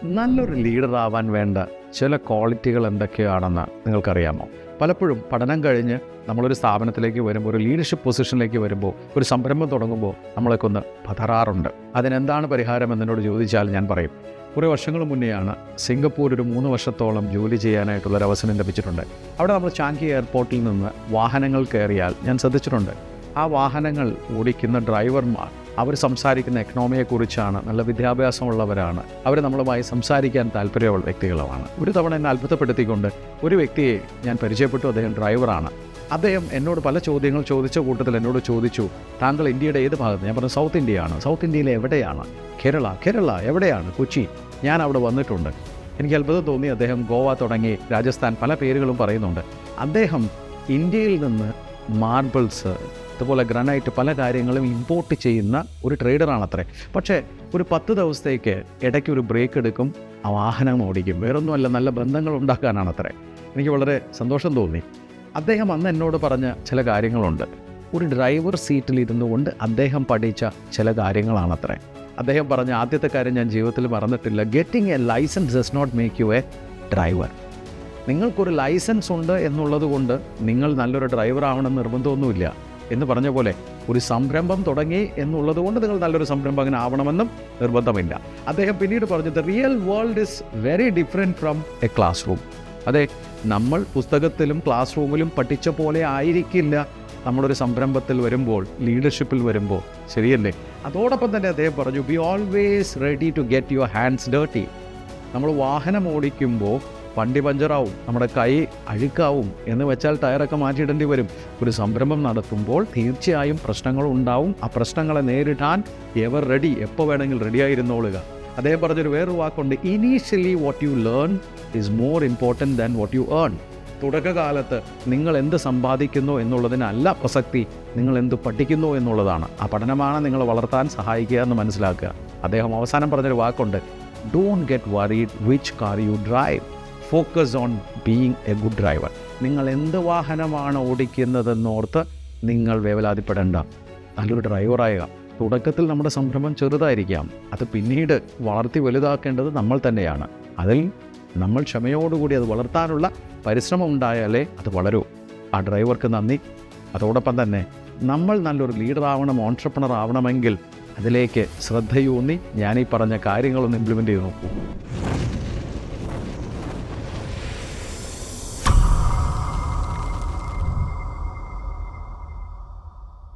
നല്ലൊരു ലീഡറാവാൻ വേണ്ട ചില ക്വാളിറ്റികൾ എന്തൊക്കെയാണെന്ന് നിങ്ങൾക്കറിയാമോ? പലപ്പോഴും പഠനം കഴിഞ്ഞ് നമ്മളൊരു സ്ഥാപനത്തിലേക്ക് വരുമ്പോൾ, ഒരു ലീഡർഷിപ്പ് പൊസിഷനിലേക്ക് വരുമ്പോൾ, ഒരു സംരംഭം തുടങ്ങുമ്പോൾ നമ്മളൊക്കെ ഒന്ന് പതറാറുണ്ട്. അതിനെന്താണ് പരിഹാരം എന്നോട് ചോദിച്ചാൽ ഞാൻ പറയും, കുറേ വർഷങ്ങൾ മുന്നെയാണ് സിംഗപ്പൂർ ഒരു 3 വർഷത്തോളം ജോലി ചെയ്യാനായിട്ടുള്ളൊരു അവസരം ലഭിച്ചിട്ടുണ്ട്. അവിടെ നമ്മൾ ചാങ്കി എയർപോർട്ടിൽ നിന്ന് വാഹനങ്ങൾ കയറിയാൽ ഞാൻ ശ്രദ്ധിച്ചിട്ടുണ്ട്, ആ വാഹനങ്ങൾ ഓടിക്കുന്ന ഡ്രൈവർമാർ അവർ സംസാരിക്കുന്ന എക്കണോമിയെക്കുറിച്ചാണ്, നല്ല വിദ്യാഭ്യാസമുള്ളവരാണ്, അവർ നമ്മളുമായി സംസാരിക്കാൻ താല്പര്യമുള്ള വ്യക്തികളുമാണ്. ഒരു തവണ എന്നെ അത്ഭുതപ്പെടുത്തിക്കൊണ്ട് ഒരു വ്യക്തിയെ ഞാൻ പരിചയപ്പെട്ടു. അദ്ദേഹം ഡ്രൈവറാണ്. അദ്ദേഹം എന്നോട് പല ചോദ്യങ്ങൾ ചോദിച്ച കൂട്ടത്തിൽ എന്നോട് ചോദിച്ചു, താങ്കൾ ഇന്ത്യയുടെ ഏത് ഭാഗത്ത്? ഞാൻ പറഞ്ഞു സൗത്ത് ഇന്ത്യയാണ്. സൗത്ത് ഇന്ത്യയിലെ എവിടെയാണ്? കേരള എവിടെയാണ്? കൊച്ചി. ഞാൻ അവിടെ വന്നിട്ടുണ്ട്. എനിക്ക് അത്ഭുതം തോന്നി. അദ്ദേഹം ഗോവ തുടങ്ങി രാജസ്ഥാൻ പല പേരുകളും പറയുന്നുണ്ട്. അദ്ദേഹം ഇന്ത്യയിൽ നിന്ന് മാർബിൾസ്, അതുപോലെ ഗ്രാനൈറ്റ്, പല കാര്യങ്ങളും ഇമ്പോർട്ട് ചെയ്യുന്ന ഒരു ട്രേഡറാണത്രേ. പക്ഷേ ഒരു 10 ദിവസത്തേക്ക് ഇടയ്ക്ക് ഒരു ബ്രേക്ക് എടുക്കും, ആ വാഹനം ഓടിക്കും. വേറൊന്നുമല്ല, നല്ല ബന്ധങ്ങൾ ഉണ്ടാക്കാനാണത്രേ. എനിക്ക് വളരെ സന്തോഷം തോന്നി. അദ്ദേഹം അന്ന് എന്നോട് പറഞ്ഞ ചില കാര്യങ്ങളുണ്ട്. ഒരു ഡ്രൈവർ സീറ്റിൽ ഇരുന്നു കൊണ്ട് അദ്ദേഹം പഠിച്ച ചില കാര്യങ്ങളാണത്രേ. അദ്ദേഹം പറഞ്ഞ ആദ്യത്തെ കാര്യം ഞാൻ ജീവിതത്തിൽ മറന്നിട്ടില്ല. Getting a licence does not make you a driver. നിങ്ങൾക്കൊരു ലൈസൻസ് ഉണ്ട് എന്നുള്ളത് കൊണ്ട് നിങ്ങൾ നല്ലൊരു ഡ്രൈവർ ആവണമെന്ന് നിർബന്ധമൊന്നുമില്ല. എന്ന് പറഞ്ഞ പോലെ ഒരു സംരംഭം തുടങ്ങി എന്നുള്ളത് കൊണ്ട് നിങ്ങൾ നല്ലൊരു സംരംഭകൻ ആവണമെന്നും നിർബന്ധമില്ല. അദ്ദേഹം പിന്നീട് പറഞ്ഞു, the real world is very different from A class room. അതെ, നമ്മൾ പുസ്തകത്തിലും ക്ലാസ് റൂമിലും പഠിച്ച പോലെ ആയിരിക്കില്ല നമ്മളൊരു സംരംഭത്തിൽ വരുമ്പോൾ, ലീഡർഷിപ്പിൽ വരുമ്പോൾ. ശരിയല്ലേ? അതോടൊപ്പം തന്നെ അദ്ദേഹം പറഞ്ഞു, be always ready to get your hands dirty. നമ്മൾ വാഹനം ഓടിക്കുമ്പോൾ വണ്ടി പഞ്ചറാവും, നമ്മുടെ കൈ അഴുക്കാവും, എന്ന് വെച്ചാൽ ടയറൊക്കെ മാറ്റിയിടേണ്ടി വരും. ഒരു സംരംഭം നടത്തുമ്പോൾ തീർച്ചയായും പ്രശ്നങ്ങളുണ്ടാവും. ആ പ്രശ്നങ്ങളെ നേരിടാൻ എവർ റെഡി, എപ്പോൾ വേണമെങ്കിൽ റെഡിയായിരുന്നോളുക. അദ്ദേഹം പറഞ്ഞൊരു വേറൊരു വാക്കുണ്ട്, initially what you learn is more important than what you earn. തുടക്കകാലത്ത് നിങ്ങൾ എന്ത് സമ്പാദിക്കുന്നു എന്നുള്ളതിനല്ല പ്രസക്തി, നിങ്ങൾ എന്ത് പഠിക്കുന്നു എന്നുള്ളതാണ്. ആ പഠനമാണ് നിങ്ങളെ വളർത്താൻ സഹായിക്കുക എന്ന് മനസ്സിലാക്കുക. അദ്ദേഹം അവസാനം പറഞ്ഞൊരു വാക്കുണ്ട്, don't get worried which car you drive, focus on being A good driver. നിങ്ങൾ എന്ത് വാഹനമാണ് ഓടിക്കുന്നതെന്നോർത്ത് നിങ്ങൾ വേവലാതിപ്പെടേണ്ട, നല്ലൊരു ഡ്രൈവറായുക. തുടക്കത്തിൽ നമ്മുടെ സംരംഭം ചെറുതായിരിക്കാം, അത് പിന്നീട് വളർത്തി വലുതാക്കേണ്ടത് നമ്മൾ തന്നെയാണ്. അതിൽ നമ്മൾ ക്ഷമയോടുകൂടി അത് വളർത്താനുള്ള പരിശ്രമം ഉണ്ടായാലേ അത് വളരൂ. ആ ഡ്രൈവർക്ക് നന്ദി. അതോടൊപ്പം തന്നെ നമ്മൾ നല്ലൊരു ലീഡറാവണം, ഓൺട്രപ്രണർ ആവണമെങ്കിൽ അതിലേക്ക് ശ്രദ്ധയൂന്നി ഞാനീ പറഞ്ഞ കാര്യങ്ങളൊന്ന് ഇംപ്ലിമെൻ്റ് ചെയ്ത് നോക്കൂ.